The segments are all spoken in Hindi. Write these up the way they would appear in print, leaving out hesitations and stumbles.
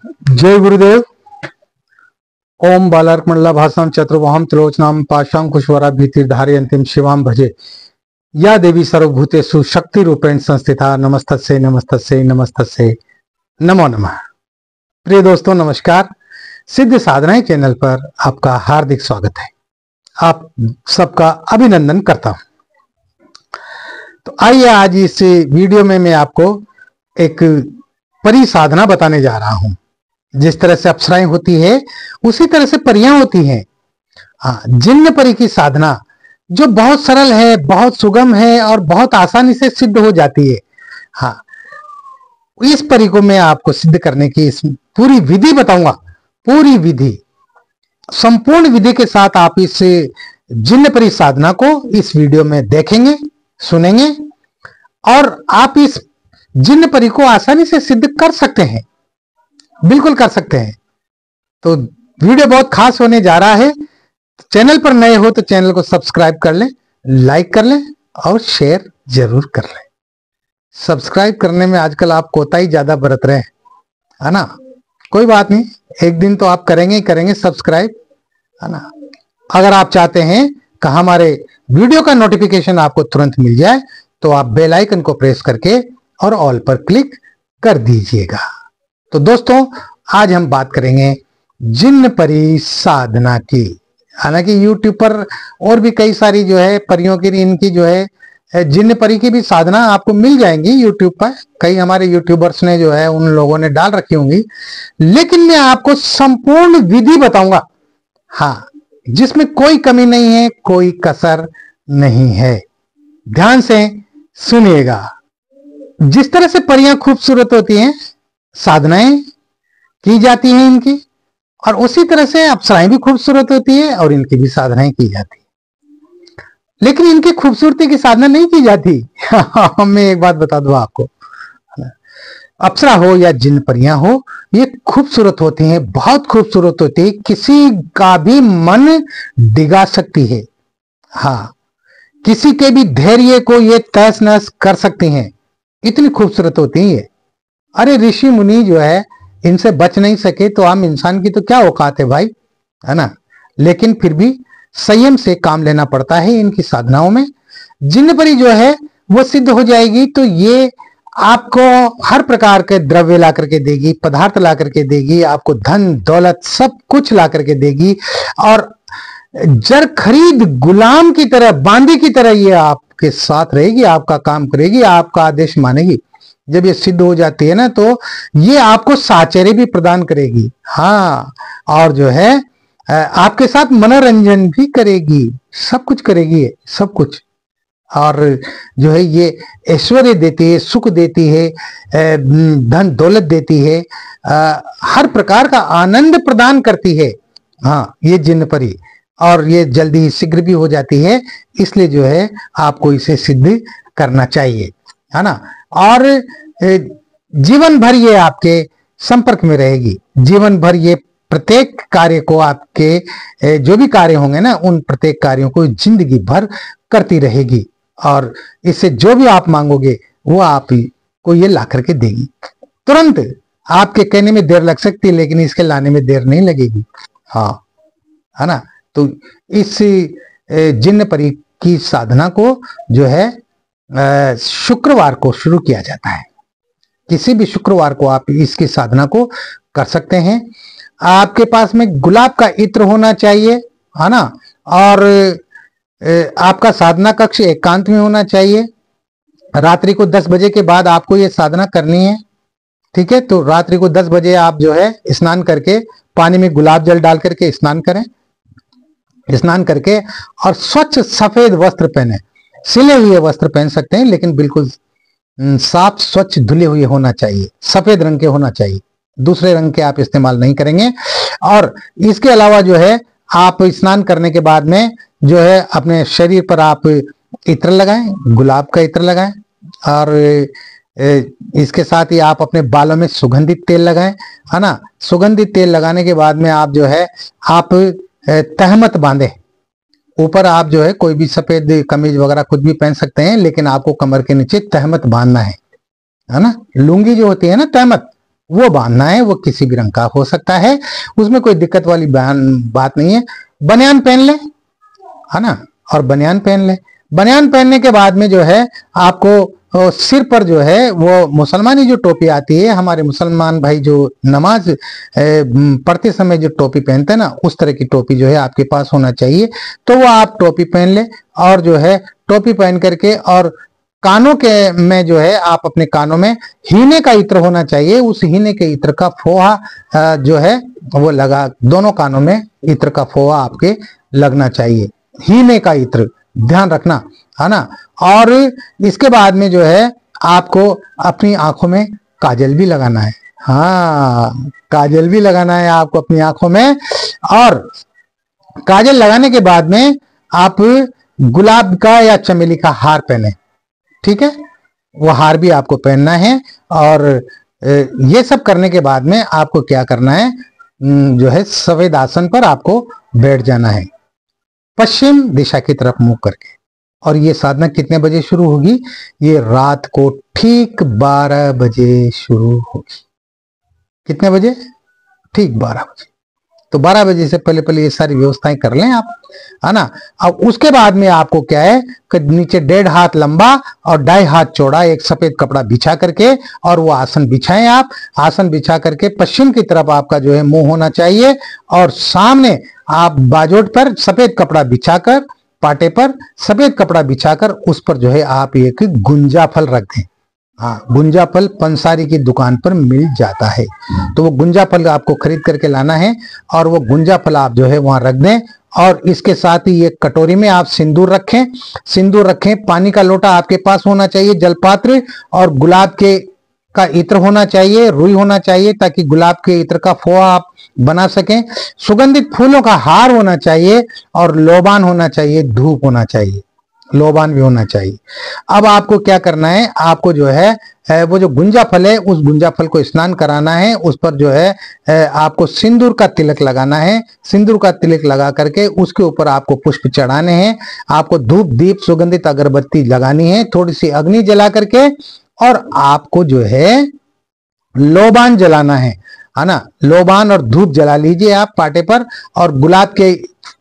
जय गुरुदेव। ओम बालार्कमंडला भाषाम चतुर्वहम त्रिलोचनाम पाशां कुशवरा भीतिर्धारी अंतिम शिवाम भजे या देवी सर्वभूतेषु शक्ति रूपेण संस्थिता नमस्तस्यै नमस्तस्यै नमस्तस्यै नमो नमः। प्रिय दोस्तों नमस्कार। सिद्ध साधनाएं चैनल पर आपका हार्दिक स्वागत है। आप सबका अभिनंदन करता हूं। तो आइए आज इस वीडियो में मैं आपको एक परी साधना बताने जा रहा हूं। जिस तरह से अप्सराएं होती है उसी तरह से परियां होती हैं। जिन्न परी की साधना जो बहुत सरल है, बहुत सुगम है और बहुत आसानी से सिद्ध हो जाती है। हाँ, इस परी को मैं आपको सिद्ध करने की इस पूरी विधि बताऊंगा। पूरी विधि, संपूर्ण विधि के साथ आप इस जिन्न परी साधना को इस वीडियो में देखेंगे, सुनेंगे और आप इस जिन्न परी को आसानी से सिद्ध कर सकते हैं, बिल्कुल कर सकते हैं। तो वीडियो बहुत खास होने जा रहा है। चैनल पर नए हो तो चैनल को सब्सक्राइब कर लें, लाइक कर लें और शेयर जरूर कर लें। सब्सक्राइब करने में आजकल आप कोताही ज्यादा बरत रहे हैं, है ना। कोई बात नहीं, एक दिन तो आप करेंगे ही करेंगे सब्सक्राइब, है ना। अगर आप चाहते हैं कि हमारे वीडियो का नोटिफिकेशन आपको तुरंत मिल जाए तो आप बेल आइकन को प्रेस करके और ऑल पर क्लिक कर दीजिएगा। तो दोस्तों आज हम बात करेंगे जिन्न परी साधना की। हालांकि YouTube पर और भी कई सारी जो है परियों की, इनकी जो है जिन्न परी की भी साधना आपको मिल जाएंगी YouTube पर। कई हमारे यूट्यूबर्स ने जो है उन लोगों ने डाल रखी होंगी, लेकिन मैं आपको संपूर्ण विधि बताऊंगा। हाँ, जिसमें कोई कमी नहीं है, कोई कसर नहीं है। ध्यान से सुनिएगा। जिस तरह से परियां खूबसूरत होती हैं, साधनाएं की जाती हैं इनकी, और उसी तरह से अप्सराएं भी खूबसूरत होती है और इनकी भी साधनाएं की जाती है। लेकिन इनकी खूबसूरती की साधना नहीं की जाती। मैं एक बात बता दूं आपको, अप्सरा हो या जिन्न परियां हो, ये खूबसूरत होती हैं, बहुत खूबसूरत होती है, किसी का भी मन डिगा सकती है। हाँ, किसी के भी धैर्य को ये तहस नहस कर सकती हैं, इतनी खूबसूरत होती है ये। अरे ऋषि मुनि जो है इनसे बच नहीं सके तो आम इंसान की तो क्या औकात है भाई, है ना। लेकिन फिर भी संयम से काम लेना पड़ता है इनकी साधनाओं में। जिन्न परी जो है वो सिद्ध हो जाएगी तो ये आपको हर प्रकार के द्रव्य ला करके देगी, पदार्थ ला करके देगी, आपको धन दौलत सब कुछ ला करके देगी और जर खरीद गुलाम की तरह, बांदी की तरह ये आपके साथ रहेगी, आपका काम करेगी, आपका आदेश मानेगी। जब ये सिद्ध हो जाती है ना तो ये आपको साचर्य भी प्रदान करेगी। हाँ, और जो है आपके साथ मनोरंजन भी करेगी, सब कुछ करेगी, सब कुछ। और जो है ये ऐश्वर्य देती है, सुख देती है, धन दौलत देती है, हर प्रकार का आनंद प्रदान करती है। हाँ, ये जिन्न परी, और ये जल्दी ही शीघ्र भी हो जाती है। इसलिए जो है आपको इसे सिद्ध करना चाहिए, है ना। और जीवन भर ये आपके संपर्क में रहेगी। जीवन भर ये प्रत्येक कार्य को, आपके जो भी कार्य होंगे ना, उन प्रत्येक कार्यों को जिंदगी भर करती रहेगी। और इससे जो भी आप मांगोगे वो आप को ये ला करके देगी। तुरंत आपके कहने में देर लग सकती है, लेकिन इसके लाने में देर नहीं लगेगी। हाँ, है ना। तो इस जिन्न परी की साधना को जो है शुक्रवार को शुरू किया जाता है। किसी भी शुक्रवार को आप इसकी साधना को कर सकते हैं। आपके पास में गुलाब का इत्र होना चाहिए, है ना। और आपका साधना कक्ष एकांत में होना चाहिए। रात्रि को 10 बजे के बाद आपको ये साधना करनी है, ठीक है। तो रात्रि को 10 बजे आप जो है स्नान करके पानी में गुलाब जल डाल करके स्नान करें। स्नान करके और स्वच्छ सफेद वस्त्र पहने। सिले हुए वस्त्र पहन सकते हैं, लेकिन बिल्कुल साफ स्वच्छ धुले हुए होना चाहिए, सफेद रंग के होना चाहिए। दूसरे रंग के आप इस्तेमाल नहीं करेंगे। और इसके अलावा जो है आप स्नान करने के बाद में जो है अपने शरीर पर आप इत्र लगाएं, गुलाब का इत्र लगाएं। और इसके साथ ही आप अपने बालों में सुगंधित तेल लगाएं, है ना। सुगंधित तेल लगाने के बाद में आप जो है आप तहमत बांधे। ऊपर आप जो है कोई भी सफेद कमीज वगैरह कुछ भी पहन सकते हैं, लेकिन आपको कमर के नीचे तहमत बांधना है ना। लुंगी जो होती है ना, तहमत, वो बांधना है। वो किसी भी रंग का हो सकता है, उसमें कोई दिक्कत वाली बात नहीं है। बनियान पहन ले, है ना, और बनियान पहन ले। बनियान पहनने के बाद में जो है आपको सिर पर जो है वो मुसलमानी जो टोपी आती है, हमारे मुसलमान भाई जो नमाज पढ़ते समय जो टोपी पहनते हैं ना, उस तरह की टोपी जो है आपके पास होना चाहिए। तो वो आप टोपी पहन ले, और जो है टोपी पहन करके, और कानों के में जो है आप अपने कानों में हीने का इत्र होना चाहिए। उस हीने के इत्र का फोहा जो है वो लगा, दोनों कानों में इत्र का फोहा आपके लगना चाहिए, हीने का इत्र, ध्यान रखना, है ना। और इसके बाद में जो है आपको अपनी आंखों में काजल भी लगाना है। हाँ, काजल भी लगाना है आपको अपनी आंखों में। और काजल लगाने के बाद में आप गुलाब का या चमेली का हार पहने, ठीक है, वो हार भी आपको पहनना है। और ये सब करने के बाद में आपको क्या करना है, जो है सफेद आसन पर आपको बैठ जाना है, पश्चिम दिशा की तरफ मुंह करके। और ये साधना कितने बजे शुरू होगी? ये रात को ठीक 12 बजे शुरू होगी। कितने बजे? ठीक 12 बजे। तो 12 बजे से पहले पहले ये सारी व्यवस्थाएं कर लें आप, है ना। अब उसके बाद में आपको क्या है कि नीचे 1.5 हाथ लंबा और 2.5 हाथ चौड़ा एक सफेद कपड़ा बिछा करके, और वो आसन बिछाएं आप। आसन बिछा करके पश्चिम की तरफ आपका जो है मुंह होना चाहिए, और सामने आप बाजोट पर सफेद कपड़ा बिछाकर, पाटे पर सफेद कपड़ा बिछाकर, उस पर जो है आप एक गुंजा फल रख दें। हाँ, गुंजा फल पंसारी की दुकान पर मिल जाता है, तो वो गुंजा फल आपको खरीद करके लाना है, और वो गुंजा फल आप जो है वहां रख दें। और इसके साथ ही एक कटोरी में आप सिंदूर रखें, सिंदूर रखें। पानी का लोटा आपके पास होना चाहिए, जलपात्र, और गुलाब के का इत्र होना चाहिए, रुई होना चाहिए, ताकि गुलाब के इत्र का फोआ आप बना सकें। सुगंधित फूलों का हार होना चाहिए, और लोबान होना चाहिए, धूप होना चाहिए, लोबान भी होना चाहिए। अब आपको क्या करना है, आपको जो है वो जो गुंजा फल है, उस गुंजा फल को स्नान कराना है। उस पर जो है आपको सिंदूर का तिलक लगाना है। सिंदूर का तिलक लगा करके उसके ऊपर आपको पुष्प चढ़ाने हैं। आपको धूप दीप सुगंधित अगरबत्ती लगानी है, थोड़ी सी अग्नि जला करके, और आपको जो है लोबान जलाना है ना। लोबान और धूप जला लीजिए आप पाटे पर, और गुलाब के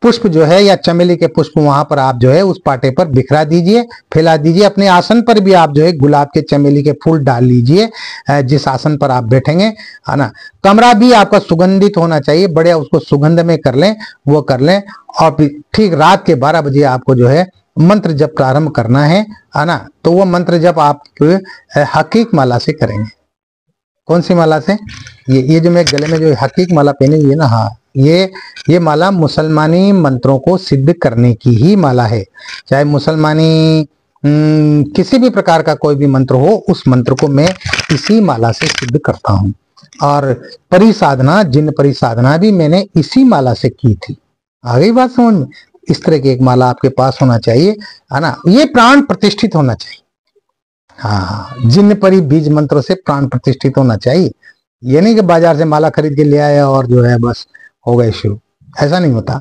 पुष्प जो है या चमेली के पुष्प वहां पर आप जो है उस पाटे पर बिखरा दीजिए, फैला दीजिए। अपने आसन पर भी आप जो है गुलाब के चमेली के फूल डाल लीजिए, जिस आसन पर आप बैठेंगे, है ना। कमरा भी आपका सुगंधित होना चाहिए, बढ़िया उसको सुगंध में कर लें, वो कर लें। और ठीक रात के 12 बजे आपको जो है मंत्र जप प्रारंभ करना है ना। तो वो मंत्र जप आप हकीक माला से करेंगे। कौन सी माला से? ये जो मैं गले में जो हकीक माला पहनी हुई है ना, हाँ, ये माला मुसलमानी मंत्रों को सिद्ध करने की ही माला है। चाहे मुसलमानी किसी भी प्रकार का कोई भी मंत्र हो, उस मंत्र को मैं इसी माला से सिद्ध करता हूँ। और परिसाधना, जिन परिसाधना भी मैंने इसी माला से की थी। आ गई बात समझ में? इस तरह की एक माला आपके पास होना चाहिए, है ना। ये प्राण प्रतिष्ठित होना चाहिए। हाँ, जिन परी बीज मंत्रों से प्राण प्रतिष्ठित होना चाहिए। ये नहीं कि बाजार से माला खरीद के ले आया और जो है बस हो गए शुरू, ऐसा नहीं होता,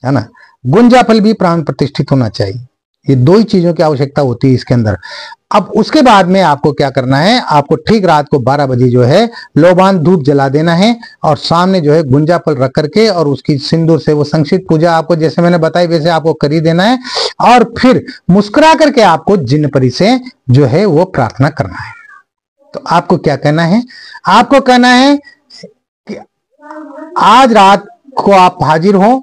है ना। गुंजा फल भी प्राण प्रतिष्ठित होना चाहिए। ये 2 ही चीजों की आवश्यकता होती है इसके अंदर। अब उसके बाद में आपको क्या करना है, आपको ठीक रात को 12 बजे जो है लोबान धूप जला देना है, और सामने जो है गुंजा फल रख करके, और उसकी सिंदूर से वो संक्षिप्त पूजा आपको जैसे मैंने बताई वैसे आपको कर ही देना है। और फिर मुस्कुरा करके आपको जिन परी से जो है वो प्रार्थना करना है। तो आपको क्या कहना है? आपको कहना है कि आज रात को आप हाजिर हो,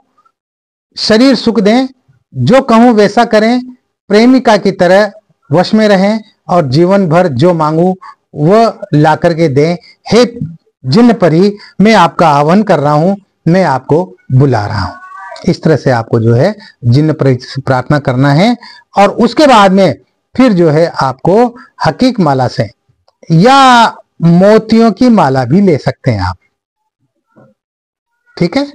शरीर सुख दें, जो कहूं वैसा करें, प्रेमिका की तरह वश में रहें, और जीवन भर जो मांगू वह ला करके दें। हे जिन परी, मैं आपका आह्वान कर रहा हूं, मैं आपको बुला रहा हूं। इस तरह से आपको जो है जिन परी से प्रार्थना करना है। और उसके बाद में फिर जो है आपको हकीक माला से या मोतियों की माला भी ले सकते हैं आप, ठीक है।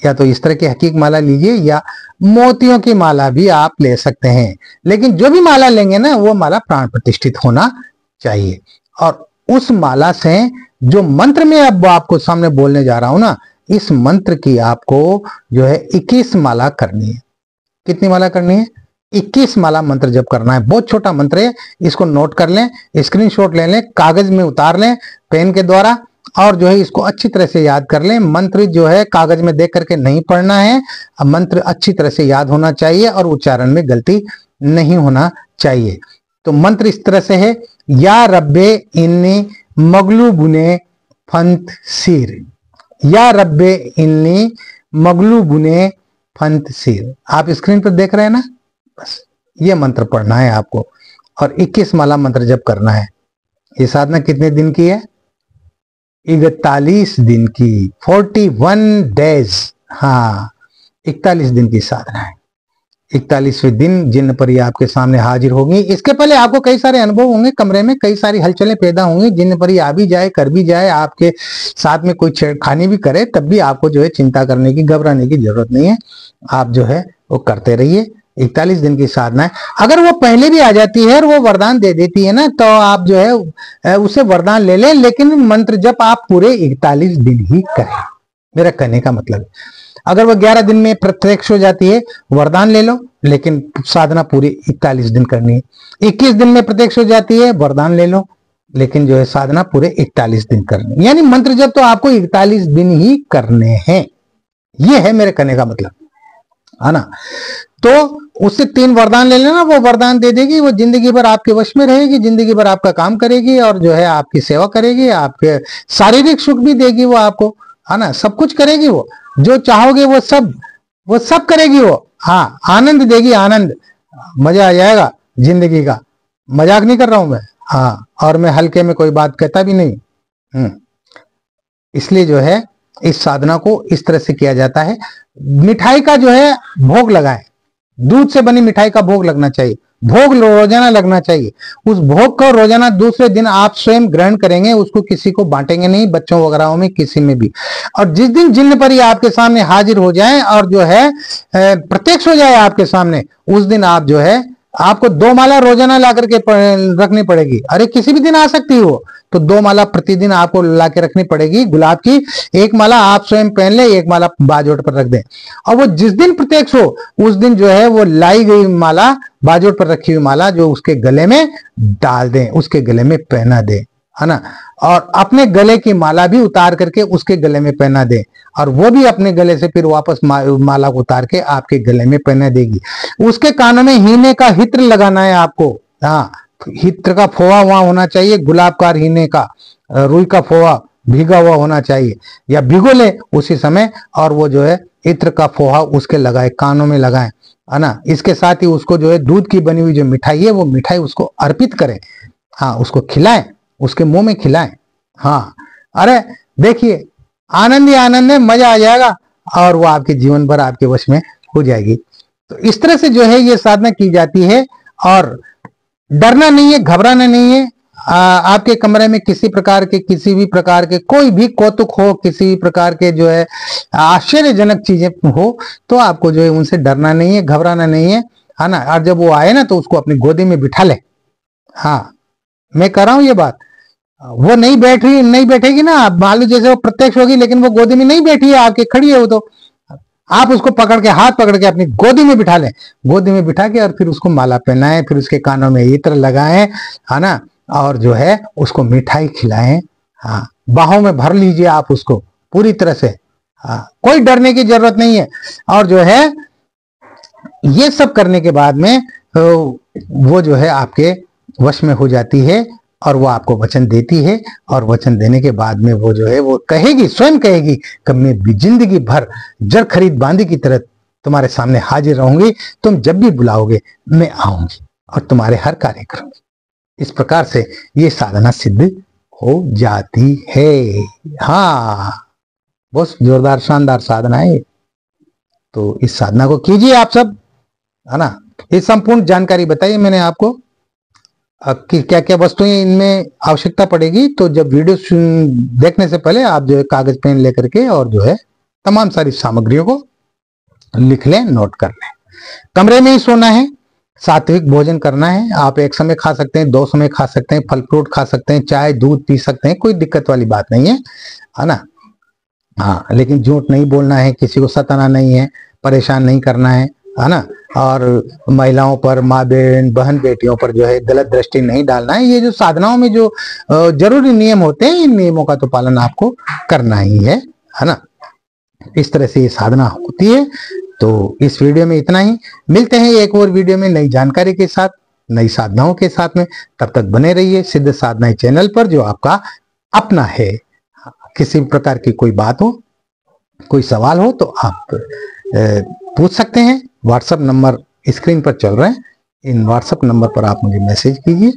या तो इस तरह की हकीक माला लीजिए, या मोतियों की माला भी आप ले सकते हैं। लेकिन जो भी माला लेंगे ना, वो माला प्राण प्रतिष्ठित होना चाहिए। और उस माला से जो मंत्र में अब आपको सामने बोलने जा रहा हूं ना, इस मंत्र की आपको जो है 21 माला करनी है। कितनी माला करनी है? 21 माला मंत्र जप करना है। बहुत छोटा मंत्र है, इसको नोट कर लें, स्क्रीनशॉट ले लें, कागज में उतार लें पेन के द्वारा, और जो है इसको अच्छी तरह से याद कर लें। मंत्र जो है कागज में देख करके नहीं पढ़ना है, मंत्र अच्छी तरह से याद होना चाहिए और उच्चारण में गलती नहीं होना चाहिए। तो मंत्र इस तरह से है, या रब्बे इन्नी मगलूबुने फंत सिर, या रब्बे इन्नी मगलूबुने फंत सिर। आप स्क्रीन पर देख रहे हैं ना, बस ये मंत्र पढ़ना है आपको और 21 माला मंत्र जप करना है। ये साधना कितने दिन की है? 41 दिन की, 41 डेज। हाँ, 41 दिन की साधना है। 41वें दिन जिन परी आपके सामने हाजिर होंगी। इसके पहले आपको कई सारे अनुभव होंगे, कमरे में कई सारी हलचलें पैदा होंगी। जिन परी आ भी जाए, कर भी जाए, आपके साथ में कोई छेड़खानी भी करे, तब भी आपको जो है चिंता करने की, घबराने की जरूरत नहीं है। आप जो है वो करते रहिए। 41 दिन की साधना है। अगर वो पहले भी आ जाती है और वो वरदान दे देती है ना, तो आप जो है उसे वरदान ले लें, लेकिन मंत्र जप आप पूरे 41 दिन ही करें। मेरा कहने का मतलब है, अगर वो 11 दिन में प्रत्यक्ष हो जाती है, वरदान ले लो, लेकिन साधना पूरी 41 दिन करनी है। 21 दिन में प्रत्यक्ष हो जाती है, वरदान ले लो, लेकिन जो है साधना पूरे 41 दिन करनी है। यानी मंत्र जप तो आपको 41 दिन ही करने हैं। ये है मेरे कहने का मतलब, है ना। तो उससे 3 वरदान ले लेना, वो वरदान दे देगी, वो जिंदगी भर आपके वश में रहेगी, जिंदगी भर आपका काम करेगी और जो है आपकी सेवा करेगी, आपके शारीरिक सुख भी देगी वो आपको, है ना। सब कुछ करेगी वो, जो चाहोगे वो सब करेगी वो। हाँ, आनंद देगी, आनंद, मजा आ जाएगा जिंदगी का। मजाक नहीं कर रहा हूं मैं, हाँ, और मैं हल्के में कोई बात कहता भी नहीं। इसलिए जो है इस साधना को इस तरह से किया जाता है। मिठाई का जो है भोग लगाएं, दूध से बनी मिठाई का भोग लगना चाहिए, भोग रोजाना लगना चाहिए। उस भोग को रोजाना दूसरे दिन आप स्वयं ग्रहण करेंगे, उसको किसी को बांटेंगे नहीं, बच्चों वगैरह में, किसी में भी। और जिस दिन जिन्न परी आपके सामने हाजिर हो जाए और जो है प्रत्यक्ष हो जाए आपके सामने, उस दिन आप जो है आपको 2 माला रोजाना ला करके रखनी पड़ेगी। अरे किसी भी दिन आ सकती हो, तो 2 माला प्रतिदिन आपको ला के रखनी पड़ेगी गुलाब की। 1 माला आप स्वयं पहन ले, 1 माला बाजोट पर रख दें। और वो जिस दिन प्रत्यक्ष हो उस दिन जो है वो लाई गई माला, बाजोट पर रखी हुई माला जो उसके गले में डाल दें, उसके गले में पहना दें, है ना। और अपने गले की माला भी उतार करके उसके गले में पहना दे, और वो भी अपने गले से फिर वापस माला को उतार के आपके गले में पहना देगी। उसके कानों में हीने का हित्र लगाना है आपको। हाँ, हित्र का फोवा वहां होना चाहिए, गुलाबकार हीने का, रुई का फोवा भीगा हुआ होना चाहिए, या भिगो ले उसी समय, और वो जो है इत्र का फोहा उसके लगाए, कानों में लगाए, है ना। इसके साथ ही उसको जो है दूध की बनी हुई जो मिठाई है वो मिठाई उसको अर्पित करें। हाँ, उसको खिलाएं, उसके मुंह में खिलाएं। हाँ, अरे देखिए आनंद ही आनंद है, मजा आ जाएगा और वो आपके जीवन भर आपके वश में हो जाएगी। तो इस तरह से जो है ये साधना की जाती है, और डरना नहीं है, घबराना नहीं है। आपके कमरे में किसी भी प्रकार के कोई भी कौतुक हो, किसी भी प्रकार के जो है आश्चर्यजनक चीजें हो, तो आपको जो है उनसे डरना नहीं है, घबराना नहीं है ना। और जब वो आए ना तो उसको अपनी गोदी में बिठा ले। हाँ, मैं कर रहा हूं ये बात, वो नहीं बैठेगी ना, मान लो जैसे वो प्रत्यक्ष होगी लेकिन वो गोदी में नहीं बैठी है आपके, खड़ी है वो, तो आप उसको पकड़ के, हाथ पकड़ के अपनी गोदी में बिठा लें। गोदी में बिठा के और फिर उसको माला पहनाएं, फिर उसके कानों में इत्र लगाएं, है ना, और जो है उसको मिठाई खिलाएं। हाँ, बाहों में भर लीजिए आप उसको पूरी तरह से। हाँ, कोई डरने की जरूरत नहीं है। और जो है ये सब करने के बाद में वो जो है आपके वश में हो जाती है, और वो आपको वचन देती है, और वचन देने के बाद में वो जो है वो कहेगी, स्वयं कहेगी कि मैं जिंदगी भर जड़ खरीद बांधी की तरह तुम्हारे सामने हाजिर रहूंगी, तुम जब भी बुलाओगे मैं आऊंगी और तुम्हारे हर कार्य करूंगी। इस प्रकार से ये साधना सिद्ध हो जाती है। हाँ, बहुत जोरदार शानदार साधना है। तो इस साधना को कीजिए आप सब, है ना। ये संपूर्ण जानकारी बताइए मैंने आपको कि क्या क्या वस्तुएं इनमें आवश्यकता पड़ेगी। तो जब वीडियो देखने से पहले आप जो है कागज पेन लेकर के और जो है तमाम सारी सामग्रियों को लिख लें, नोट कर लें। कमरे में ही सोना है, सात्विक भोजन करना है। आप एक समय खा सकते हैं, 2 समय खा सकते हैं, फल फ्रूट खा सकते हैं, चाय दूध पी सकते हैं, कोई दिक्कत वाली बात नहीं है ना। हाँ, लेकिन झूठ नहीं बोलना है, किसी को सताना नहीं है, परेशान नहीं करना है ना। और महिलाओं पर, माँ बहन बेटियों पर जो है गलत दृष्टि नहीं डालना है। ये जो साधनाओं में जो जरूरी नियम होते हैं, इन नियमों का तो पालन आपको करना ही है ना। इस तरह से ये साधना होती है। तो इस वीडियो में इतना ही, मिलते हैं एक और वीडियो में नई जानकारी के साथ, नई साधनाओं के साथ में। तब तक बने रहिए सिद्ध साधनाएं चैनल पर, जो आपका अपना है। किसी प्रकार की कोई बात हो, कोई सवाल हो, तो आप पूछ सकते हैं। व्हाट्सएप नंबर स्क्रीन पर चल रहे हैं, इन व्हाट्सएप नंबर पर आप मुझे मैसेज कीजिए।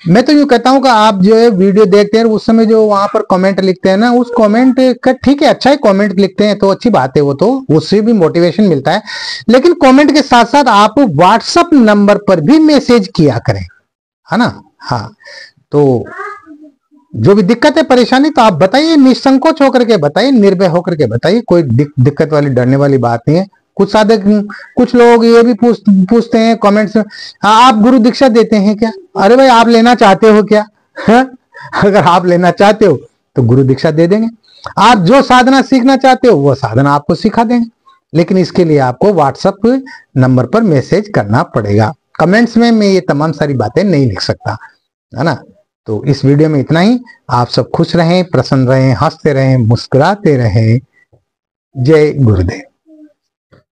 मैं तो यूं कहता हूं कि आप जो है वीडियो देखते हैं, उस समय जो वहां पर कमेंट लिखते हैं ना, उस कमेंट का ठीक है, अच्छा है, कमेंट लिखते हैं तो अच्छी बात है, वो तो उससे भी मोटिवेशन मिलता है। लेकिन कमेंट के साथ साथ आप व्हाट्सएप नंबर पर भी मैसेज किया करें, है ना। हाँ, तो जो भी दिक्कत है, परेशानी, तो आप बताइए, निसंकोच होकर के बताइए, निर्भय होकर के बताइए। कोई दिक्कत वाली, डरने वाली बात नहीं है। कुछ साधक, कुछ लोग ये भी पूछते हैं कमेंट्स में, आप गुरु दीक्षा देते हैं क्या? अरे भाई, आप लेना चाहते हो क्या? अगर आप लेना चाहते हो तो गुरु दीक्षा दे देंगे। आप जो साधना सीखना चाहते हो वो साधना आपको सिखा देंगे, लेकिन इसके लिए आपको व्हाट्सएप नंबर पर मैसेज करना पड़ेगा। कमेंट्स में मैं ये तमाम सारी बातें नहीं लिख सकता, है ना। तो इस वीडियो में इतना ही। आप सब खुश रहें, प्रसन्न रहें, हंसते रहें, मुस्कुराते रहें। जय गुरुदेव।